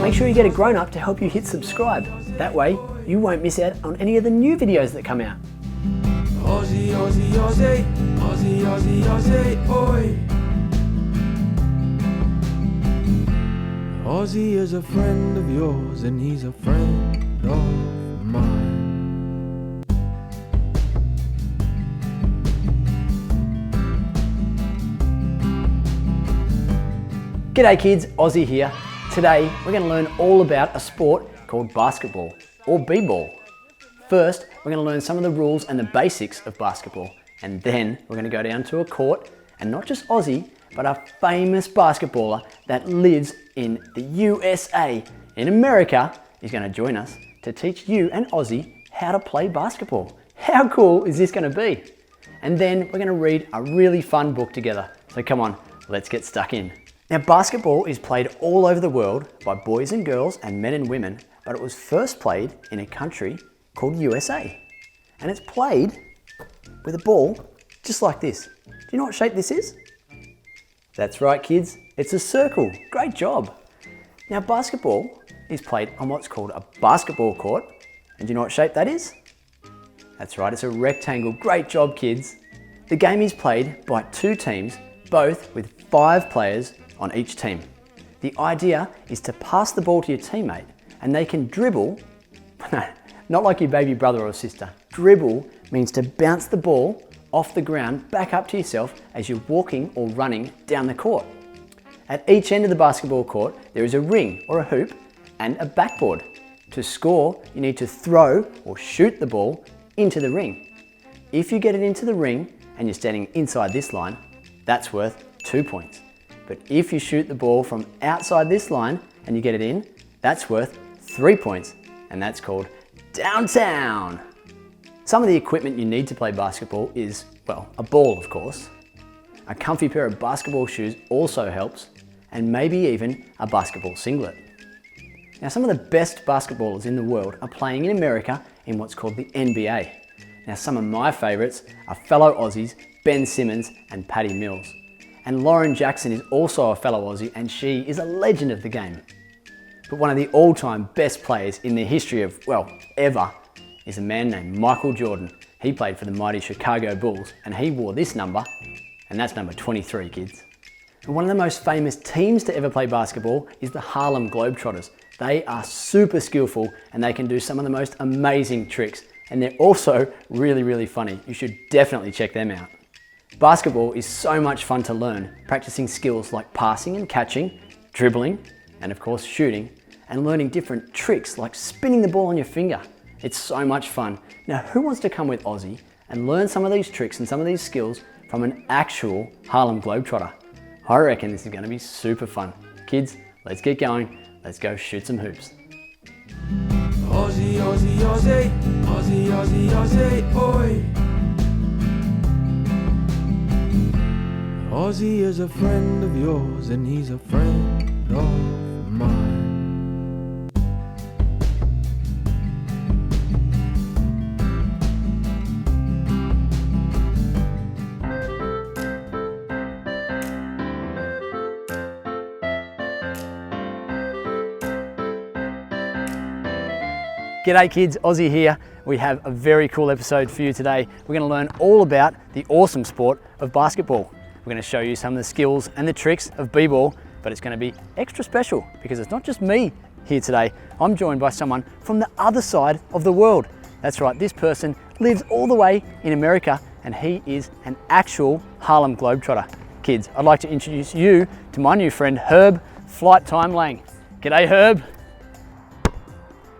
Make sure you get a grown-up to help you hit subscribe. That way, you won't miss out on any of the new videos that come out. Ozzie, Ozzie, Ozzie, Ozzie, Ozzie, Ozzie, oi. Ozzie is a friend of yours and he's a friend of mine. G'day kids, Ozzie here. Today we're going to learn all about a sport called basketball or b-ball. First, we're going to learn some of the rules and the basics of basketball, and then we're going to go down to a court, and not just Ozzie, but a famous basketballer that lives in the USA, in America, is going to join us to teach you and Ozzie how to play basketball. How cool is this going to be? And then we're going to read a really fun book together. So come on, let's get stuck in. Now, basketball is played all over the world by boys and girls and men and women, but it was first played in a country called USA. And it's played with a ball just like this. Do you know what shape this is? That's right, kids, it's a circle. Great job. Now, basketball is played on what's called a basketball court. And do you know what shape that is? That's right, it's a rectangle. Great job, kids. The game is played by two teams, both with 5 players on each team. The idea is to pass the ball to your teammate and they can dribble, not like your baby brother or sister. Dribble means to bounce the ball off the ground back up to yourself as you're walking or running down the court. At each end of the basketball court, there is a ring or a hoop and a backboard. To score, you need to throw or shoot the ball into the ring. If you get it into the ring and you're standing inside this line, that's worth 2 points. But if you shoot the ball from outside this line and you get it in, that's worth 3 points, and that's called downtown. Some of the equipment you need to play basketball is, well, a ball of course. A comfy pair of basketball shoes also helps, and maybe even a basketball singlet. Now, some of the best basketballers in the world are playing in America in what's called the NBA. Now, some of my favourites are fellow Aussies, Ben Simmons and Patty Mills. And Lauren Jackson is also a fellow Aussie, and she is a legend of the game. But one of the all-time best players in the history of, well, ever, is a man named Michael Jordan. He played for the mighty Chicago Bulls, and he wore this number, and that's number 23, kids. And one of the most famous teams to ever play basketball is the Harlem Globetrotters. They are super skillful, and they can do some of the most amazing tricks. And they're also really, really funny. You should definitely check them out. Basketball is so much fun to learn, practicing skills like passing and catching, dribbling, and of course shooting, and learning different tricks like spinning the ball on your finger. It's so much fun. Now, who wants to come with Ozzie and learn some of these tricks and some of these skills from an actual Harlem Globetrotter? I reckon this is going to be super fun. Kids, let's get going. Let's go shoot some hoops. Ozzie, Ozzie, Ozzie, Ozzie, Ozzie, Ozzie, oi. Ozzie is a friend of yours and he's a friend of mine. G'day kids, Ozzie here. We have a very cool episode for you today. We're going to learn all about the awesome sport of basketball. We're going to show you some of the skills and the tricks of b-ball, but it's going to be extra special because it's not just me here today. I'm joined by someone from the other side of the world. That's right, this person lives all the way in America and he is an actual Harlem Globetrotter. Kids, I'd like to introduce you to my new friend Herb Flight Time Lang. G'day Herb.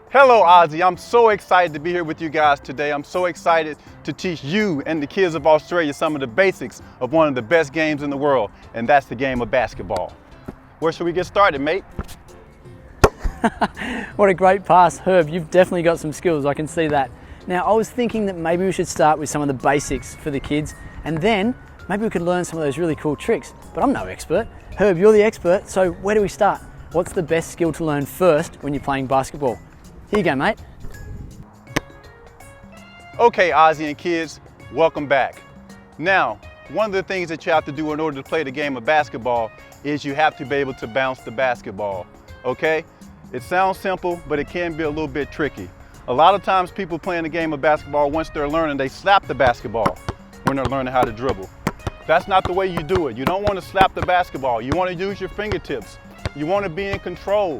Hello Ozzie, I'm so excited to be here with you guys today. I'm so excited to teach you and the kids of Australia some of the basics of one of the best games in the world, and that's the game of basketball. Where should we get started, mate? What a great pass, Herb. You've definitely got some skills, I can see that. Now, I was thinking that maybe we should start with some of the basics for the kids, and then maybe we could learn some of those really cool tricks, but I'm no expert. Herb, you're the expert, so where do we start? What's the best skill to learn first when you're playing basketball? Here you go, mate. Okay, Ozzie and kids, welcome back. Now, one of the things that you have to do in order to play the game of basketball is you have to be able to bounce the basketball. okay? It sounds simple, but it can be a little bit tricky. A lot of times people playing the game of basketball, once they're learning, they slap the basketball when they're learning how to dribble. That's not the way you do it. You don't want to slap the basketball. You want to use your fingertips. You want to be in control,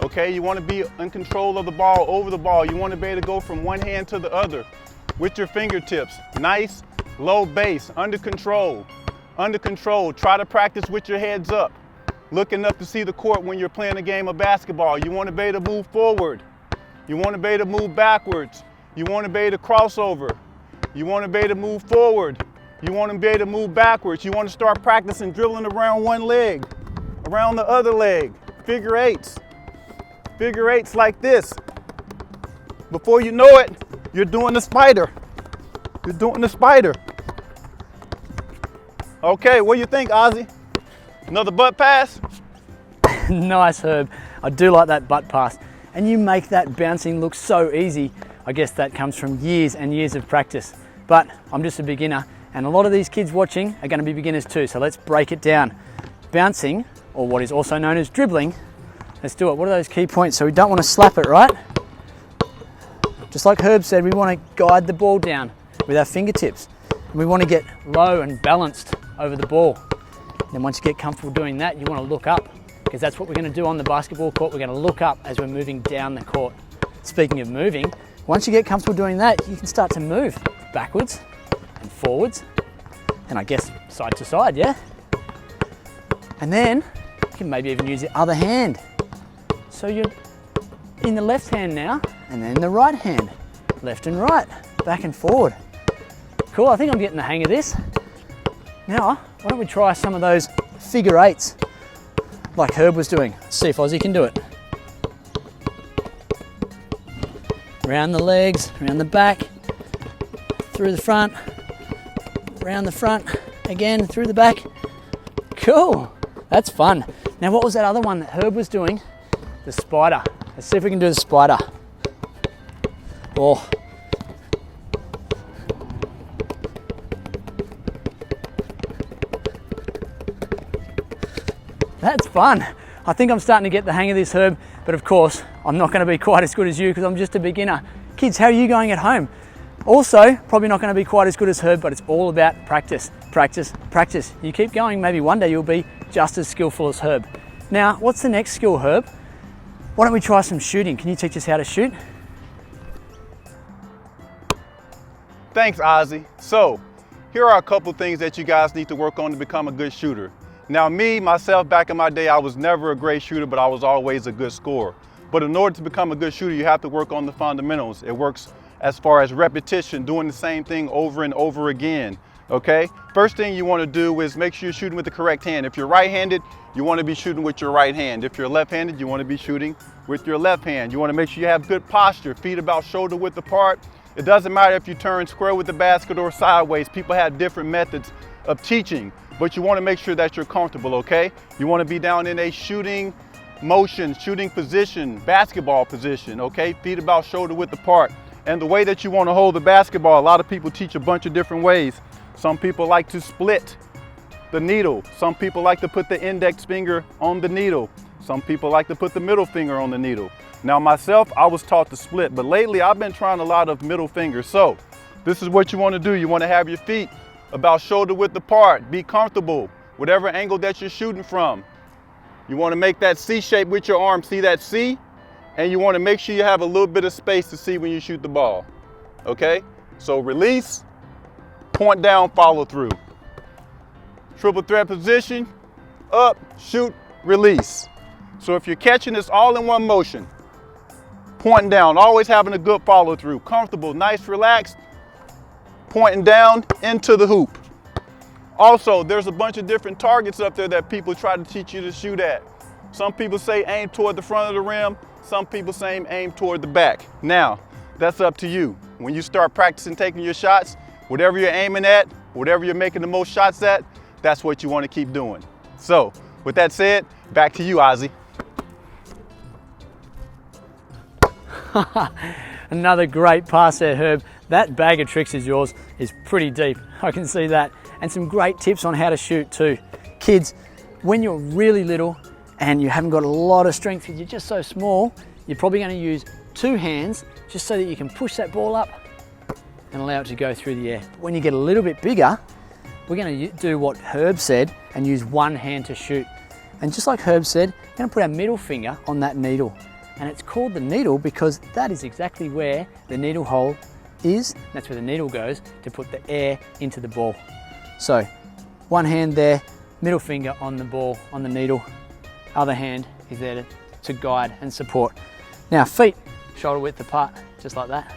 okay? You want to be in control of the ball, over the ball. You want to be able to go from one hand to the other with your fingertips. Nice, low base, under control. Under control. Try to practice with your heads up, looking up to see the court when you're playing a game of basketball. You want to be able to move forward. You want to be able to move backwards. You want to be able to cross over. You want to be able to move forward. You want to be able to move backwards. You want to start practicing dribbling around one leg, around the other leg. Figure eights. Figure eights like this. Before you know it, you're doing the spider. You're doing the spider. Okay, what do you think, Ozzie? Another butt pass? Nice, Herb. I do like that butt pass. And you make that bouncing look so easy. I guess that comes from years and years of practice. But I'm just a beginner, and a lot of these kids watching are going to be beginners too, so let's break it down. Bouncing, or what is also known as dribbling, let's do it. What are those key points? So we don't want to slap it, right? Just like Herb said, we want to guide the ball down with our fingertips. And we want to get low and balanced over the ball. And then once you get comfortable doing that, you want to look up, because that's what we're going to do on the basketball court. We're going to look up as we're moving down the court. Speaking of moving, once you get comfortable doing that, you can start to move backwards and forwards, and I guess side to side, yeah? And then you can maybe even use the other hand. So you're in the left hand now, and then the right hand. Left and right, back and forward. Cool, I think I'm getting the hang of this. Now, why don't we try some of those figure eights like Herb was doing. Let's see if Ozzie can do it. Around the legs, around the back, through the front, around the front, again through the back. Cool, that's fun. Now what was that other one that Herb was doing? The spider. Let's see if we can do the spider. Oh. That's fun. I think I'm starting to get the hang of this, Herb, but of course, I'm not going to be quite as good as you because I'm just a beginner. Kids, how are you going at home? Also, probably not going to be quite as good as Herb, but it's all about practice, practice, practice. You keep going, maybe one day you'll be just as skillful as Herb. Now, what's the next skill, Herb? Why don't we try some shooting? Can you teach us how to shoot? Thanks, Ozzie. So, here are a couple things that you guys need to work on to become a good shooter. Now myself, back in my day, I was never a great shooter, but I was always a good scorer. But in order to become a good shooter, you have to work on the fundamentals. It works as far as repetition, doing the same thing over and over again, okay? First thing you want to do is make sure you're shooting with the correct hand. If you're right-handed, you want to be shooting with your right hand. If you're left-handed, you want to be shooting with your left hand. You want to make sure you have good posture, feet about shoulder width apart. It doesn't matter if you turn square with the basket or sideways. People have different methods of teaching, but you want to make sure that you're comfortable, okay? You want to be down in a shooting motion, shooting position, basketball position, okay? Feet about shoulder width apart. And the way that you want to hold the basketball, a lot of people teach a bunch of different ways. Some people like to split the needle. Some people like to put the index finger on the needle. Some people like to put the middle finger on the needle. Now myself, I was taught to split, but lately I've been trying a lot of middle fingers. So this is what you want to do. You want to have your feet about shoulder width apart. Be comfortable, whatever angle that you're shooting from. You want to make that C shape with your arm. See that C? And you want to make sure you have a little bit of space to see when you shoot the ball. Okay? So release, point down, follow through. Triple threat position, up, shoot, release. So if you're catching this all in one motion, pointing down, always having a good follow through. Comfortable, nice, relaxed, pointing down into the hoop. Also, there's a bunch of different targets up there that people try to teach you to shoot at. Some people say aim toward the front of the rim. Some people say aim toward the back. Now, that's up to you. When you start practicing taking your shots, whatever you're aiming at, whatever you're making the most shots at, that's what you want to keep doing. So, with that said, back to you, Ozzie. Another great pass there, Herb. That bag of tricks is yours is pretty deep. I can see that. And some great tips on how to shoot too. Kids, when you're really little and you haven't got a lot of strength because you're just so small, you're probably going to use 2 hands just so that you can push that ball up and allow it to go through the air. When you get a little bit bigger, we're going to do what Herb said and use 1 hand to shoot. And just like Herb said, we're going to put our middle finger on that needle. And it's called the needle because that is exactly where the needle hole is. That's where the needle goes to put the air into the ball. So 1 hand there, middle finger on the ball, on the needle. Other hand is there to guide and support. Now feet shoulder width apart, just like that.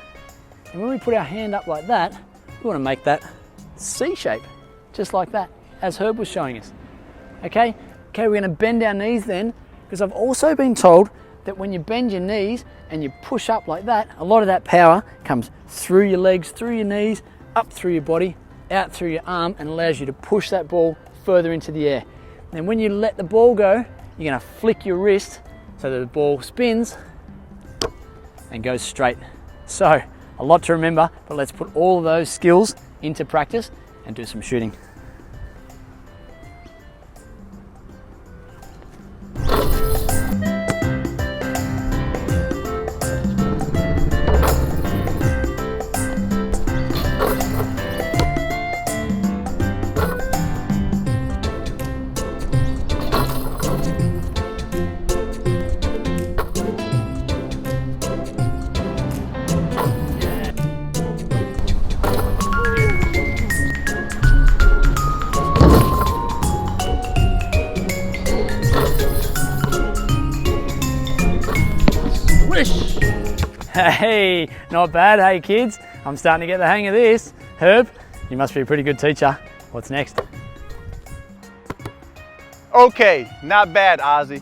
And when we put our hand up like that, we want to make that C shape, just like that, as Herb was showing us. Okay, we're going to bend our knees then, because I've also been told that when you bend your knees and you push up like that, a lot of that power comes through your legs, through your knees, up through your body, out through your arm, and allows you to push that ball further into the air. And when you let the ball go, you're going to flick your wrist so that the ball spins and goes straight. So, a lot to remember, but let's put all of those skills into practice and do some shooting. Hey, not bad, hey kids. I'm starting to get the hang of this. Herb, you must be a pretty good teacher. What's next? Okay, not bad, Ozzie.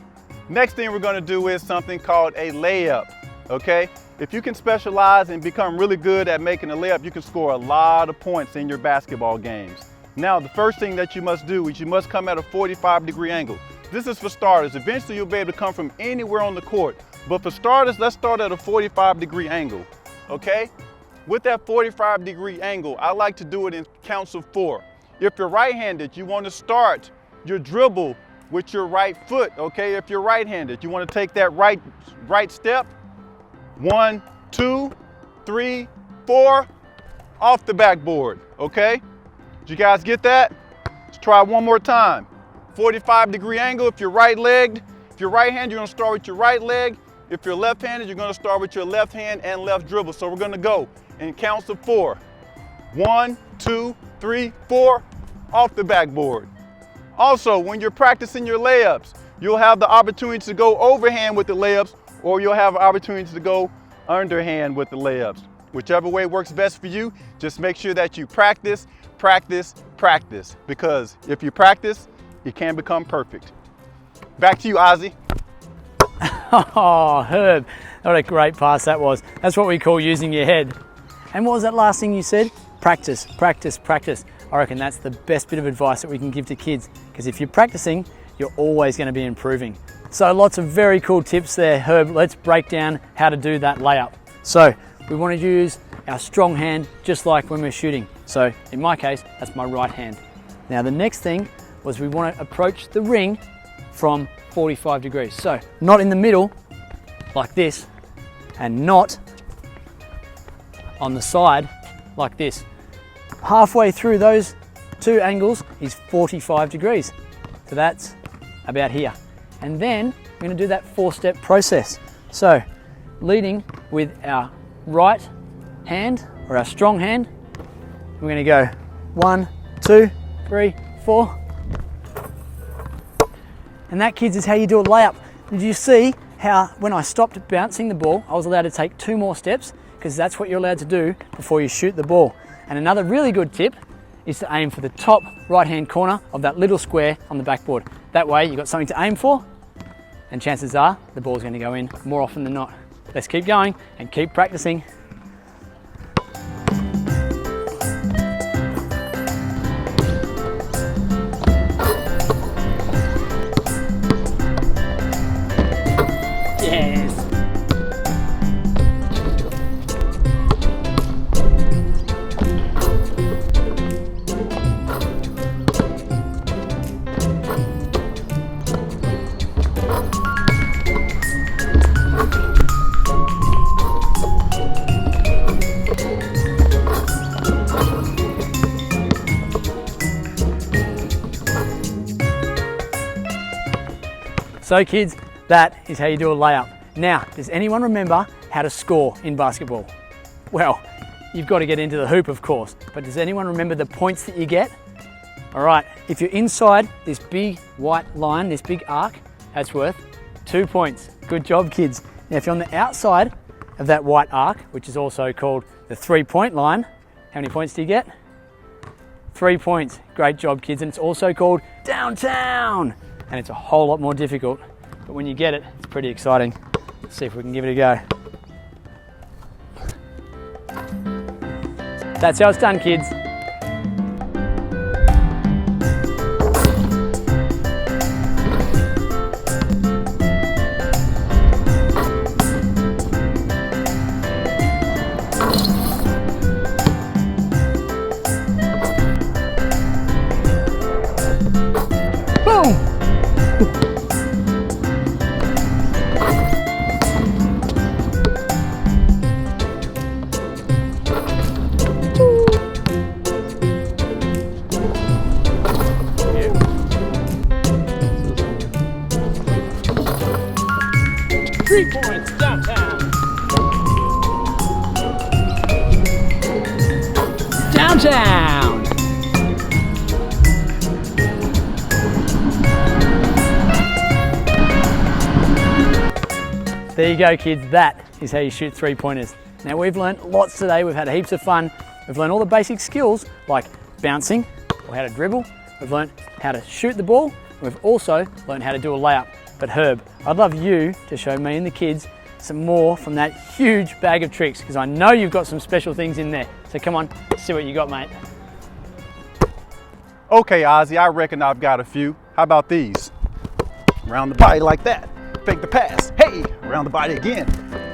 Next thing we're gonna do is something called a layup, okay? If you can specialize and become really good at making a layup, you can score a lot of points in your basketball games. Now, the first thing that you must do is you must come at a 45-degree angle. This is for starters. Eventually, you'll be able to come from anywhere on the court. But for starters, let's start at a 45-degree angle, okay? With that 45-degree angle, I like to do it in counts of 4. If you're right-handed, you want to start your dribble with your right foot, okay? If you're right-handed, you want to take that right step. 1, 2, 3, 4, off the backboard, okay? Did you guys get that? Let's try one more time. 45-degree angle. If you're right-legged, if you're right-handed, you're going to start with your right leg. If you're left-handed, you're going to start with your left hand and left dribble. So we're going to go in counts of 4. 1, 2, 3, 4, off the backboard. Also, when you're practicing your layups, you'll have the opportunity to go overhand with the layups, or you'll have an opportunity to go underhand with the layups. Whichever way works best for you, just make sure that you practice, practice, practice. Because if you practice, you can become perfect. Back to you, Ozzie. Oh, Herb, what a great pass that was. That's what we call using your head. And what was that last thing you said? Practice, practice, practice. I reckon that's the best bit of advice that we can give to kids, because if you're practicing, you're always going to be improving. So lots of very cool tips there, Herb. Let's break down how to do that layup. So we want to use our strong hand just like when we're shooting. So in my case, that's my right hand. Now the next thing was we want to approach the ring from 45 degrees. So not in the middle like this, and not on the side like this. Halfway through those 2 angles is 45 degrees. So that's about here. And then we're going to do that 4-step process. So leading with our right hand, or our strong hand, we're going to go 1, 2, 3, 4. And that, kids, is how you do a layup. Did you see how when I stopped bouncing the ball, I was allowed to take 2 more steps, because that's what you're allowed to do before you shoot the ball. And another really good tip is to aim for the top right-hand corner of that little square on the backboard. That way you've got something to aim for, and chances are the ball's going to go in more often than not. Let's keep going and keep practicing. Yes. So kids, that is how you do a layup. Now, does anyone remember how to score in basketball? Well, you've got to get into the hoop, of course, but does anyone remember the points that you get? All right, if you're inside this big white line, this big arc, that's worth 2 points. Good job, kids. Now, if you're on the outside of that white arc, which is also called the 3-point line, how many points do you get? 3 points. Great job, kids. And it's also called downtown. And it's a whole lot more difficult, but when you get it, it's pretty exciting. Let's see if we can give it a go. That's how it's done, kids. Boom! Three points downtown. Downtown. There you go, kids. That is how you shoot 3-pointers. Now, we've learned lots today. We've had heaps of fun. We've learned all the basic skills like bouncing or how to dribble. We've learned how to shoot the ball. We've also learned how to do a layup. But Herb, I'd love you to show me and the kids some more from that huge bag of tricks, because I know you've got some special things in there. So come on, see what you got, mate. Okay, Ozzie, I reckon I've got a few. How about these? Around the body like that. Fake the pass. Hey, around the body again.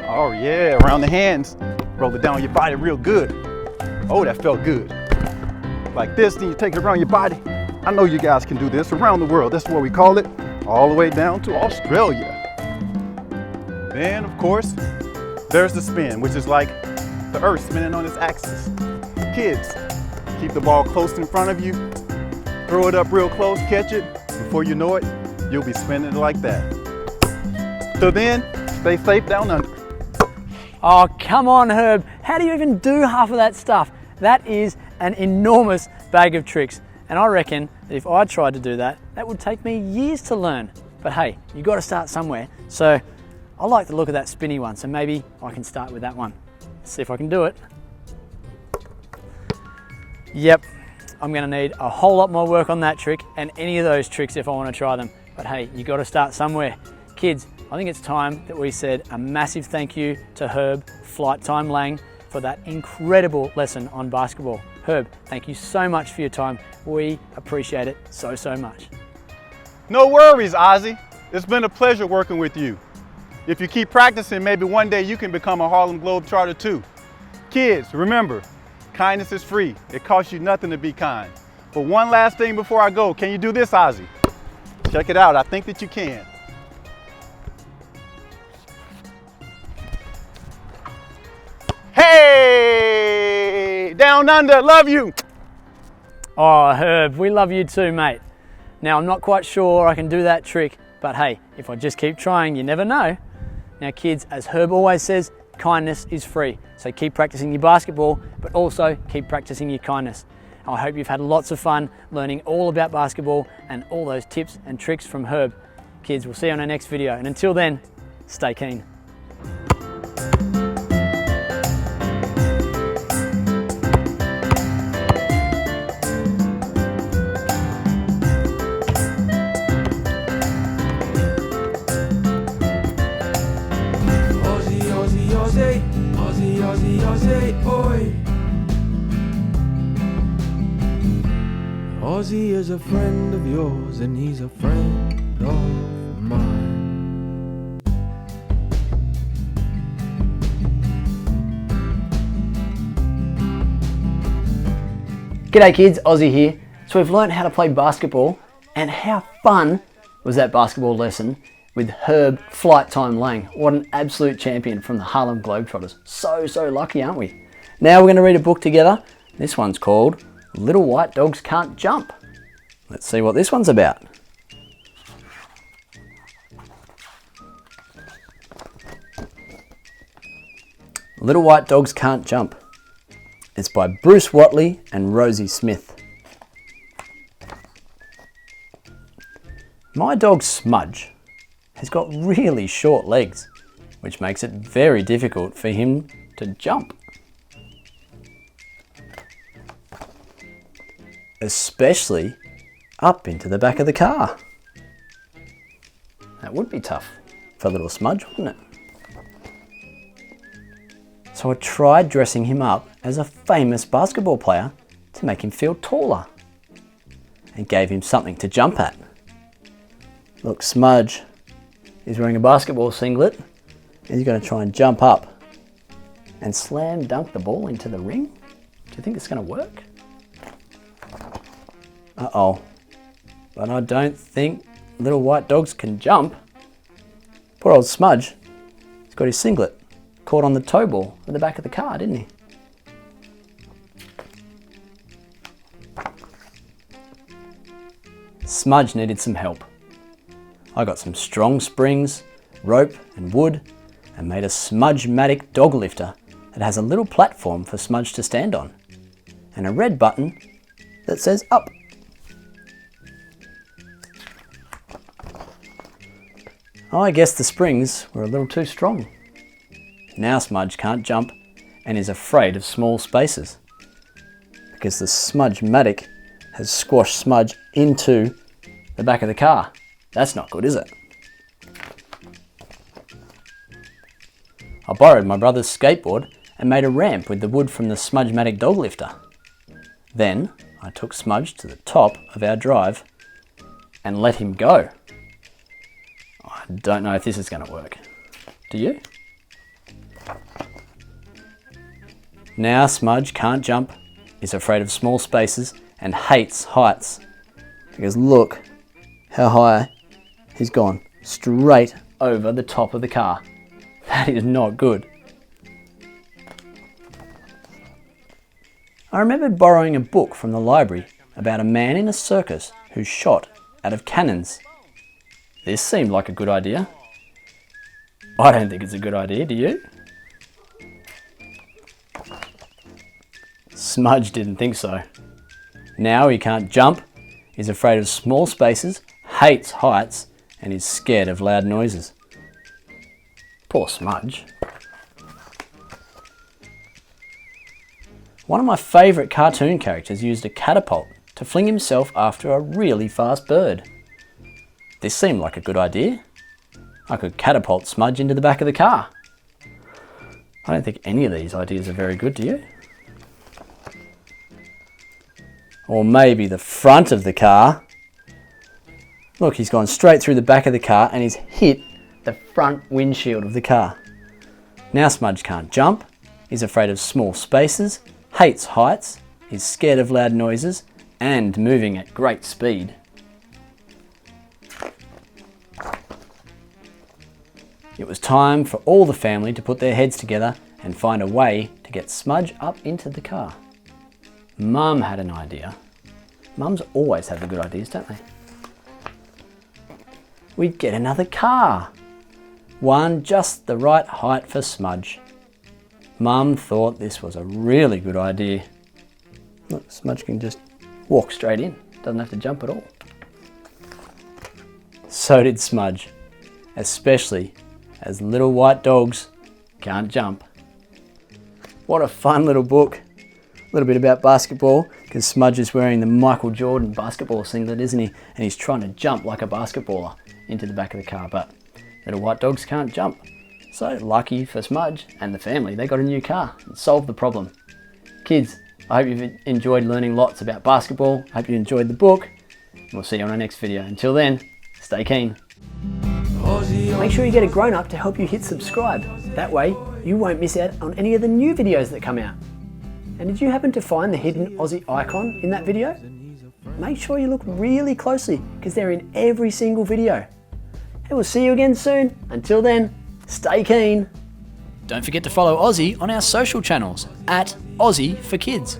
Oh yeah, around the hands. Roll it down your body real good. Oh, that felt good. Like this, then you take it around your body. I know you guys can do this around the world. That's what we call it. All the way down to Australia. Then, of course, there's the spin, which is like the earth spinning on its axis. Kids, keep the ball close in front of you, throw it up real close, catch it. Before you know it, you'll be spinning it like that. So then, stay safe down under. Oh, come on, Herb. How do you even do half of that stuff? That is an enormous bag of tricks. And I reckon that if I tried to do that, that would take me years to learn. But hey, you got to start somewhere. So I like the look of that spinny one. So maybe I can start with that one. Let's see if I can do it. Yep, I'm going to need a whole lot more work on that trick and any of those tricks if I want to try them. But hey, you got to start somewhere. Kids, I think it's time that we said a massive thank you to Herb Flight Time Lang for that incredible lesson on basketball. Herb, thank you so much for your time. We appreciate it so, so much. No worries, Ozzie. It's been a pleasure working with you. If you keep practicing, maybe one day you can become a Harlem Globetrotter too. Kids, remember, kindness is free. It costs you nothing to be kind. But one last thing before I go, can you do this, Ozzie? Check it out, I think that you can. Hey, down under, love you. Oh, Herb, we love you too, mate. Now, I'm not quite sure I can do that trick, but hey, if I just keep trying, you never know. Now, kids, as Herb always says, kindness is free. So keep practicing your basketball, but also keep practicing your kindness. I hope you've had lots of fun learning all about basketball and all those tips and tricks from Herb. Kids, we'll see you on our next video. And until then, stay keen. Ozzie, Ozzie, Ozzie, oi. Ozzie is a friend of yours and he's a friend of mine. G'day kids, Ozzie here. So we've learned how to play basketball, and how fun was that basketball lesson with Herb Flight Time Lang. What an absolute champion from the Harlem Globetrotters. So lucky, aren't we? Now we're going to read a book together. This one's called Little White Dogs Can't Jump. Let's see what this one's about. Little White Dogs Can't Jump. It's by Bruce Watley and Rosie Smith. My dog Smudge has got really short legs, which makes it very difficult for him to jump. Especially up into the back of the car. That would be tough for little Smudge, wouldn't it? So I tried dressing him up as a famous basketball player to make him feel taller and gave him something to jump at. Look, Smudge is wearing a basketball singlet. He's going to try and jump up and slam dunk the ball into the ring. Do you think it's going to work? Uh-oh. But I don't think little white dogs can jump. Poor old Smudge. He's got his singlet caught on the toe ball at the back of the car, didn't he? Smudge needed some help. I got some strong springs, rope and wood and made a Smudge-matic dog lifter that has a little platform for Smudge to stand on and a red button that says up. I guess the springs were a little too strong. Now Smudge can't jump and is afraid of small spaces because the Smudge-matic has squashed Smudge into the back of the car. That's not good, is it? I borrowed my brother's skateboard and made a ramp with the wood from the Smudge-matic dog lifter. Then I took Smudge to the top of our drive and let him go. I don't know if this is going to work. Do you? Now Smudge can't jump, is afraid of small spaces and hates heights. Because look how high he's gone, straight over the top of the car. That is not good. I remembered borrowing a book from the library about a man in a circus who shot out of cannons. This seemed like a good idea. I don't think it's a good idea, do you? Smudge didn't think so. Now he can't jump, is afraid of small spaces, hates heights, and is scared of loud noises. Poor Smudge. One of my favourite cartoon characters used a catapult to fling himself after a really fast bird. This seemed like a good idea. I could catapult Smudge into the back of the car. I don't think any of these ideas are very good, do you? Or maybe the front of the car. Look, he's gone straight through the back of the car and he's hit the front windshield of the car. Now Smudge can't jump, is afraid of small spaces, hates heights, is scared of loud noises, and moving at great speed. It was time for all the family to put their heads together and find a way to get Smudge up into the car. Mum had an idea. Mums always have the good ideas, don't they? We'd get another car. One just the right height for Smudge. Mum thought this was a really good idea. Look, Smudge can just walk straight in. Doesn't have to jump at all. So did Smudge, especially as little white dogs can't jump. What a fun little book. A little bit about basketball, because Smudge is wearing the Michael Jordan basketball singlet, isn't he? And he's trying to jump like a basketballer into the back of the car, but little white dogs can't jump. So lucky for Smudge and the family, they got a new car and solved the problem. Kids, I hope you've enjoyed learning lots about basketball. I hope you enjoyed the book. We'll see you on our next video. Until then, stay keen. Make sure you get a grown-up to help you hit subscribe. That way, you won't miss out on any of the new videos that come out. And did you happen to find the hidden Ozzie icon in that video? Make sure you look really closely because they're in every single video. And we'll see you again soon. Until then, stay keen. Don't forget to follow Ozzie on our social channels at Ozzie for Kids.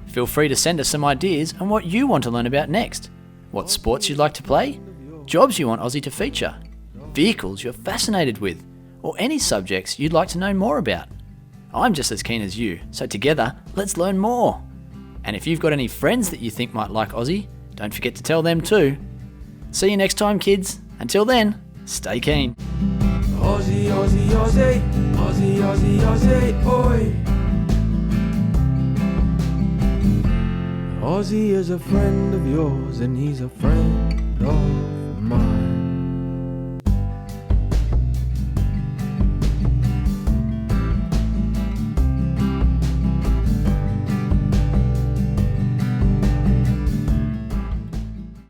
Feel free to send us some ideas on what you want to learn about next. What sports you'd like to play, jobs you want Ozzie to feature, vehicles you're fascinated with, or any subjects you'd like to know more about. I'm just as keen as you, so together, let's learn more. And if you've got any friends that you think might like Ozzie, don't forget to tell them too. See you next time, kids. Until then, stay keen. Ozzie, Ozzie, Ozzie, Ozzie, Ozzie, Ozzie, oi. Ozzie is a friend of yours and he's a friend of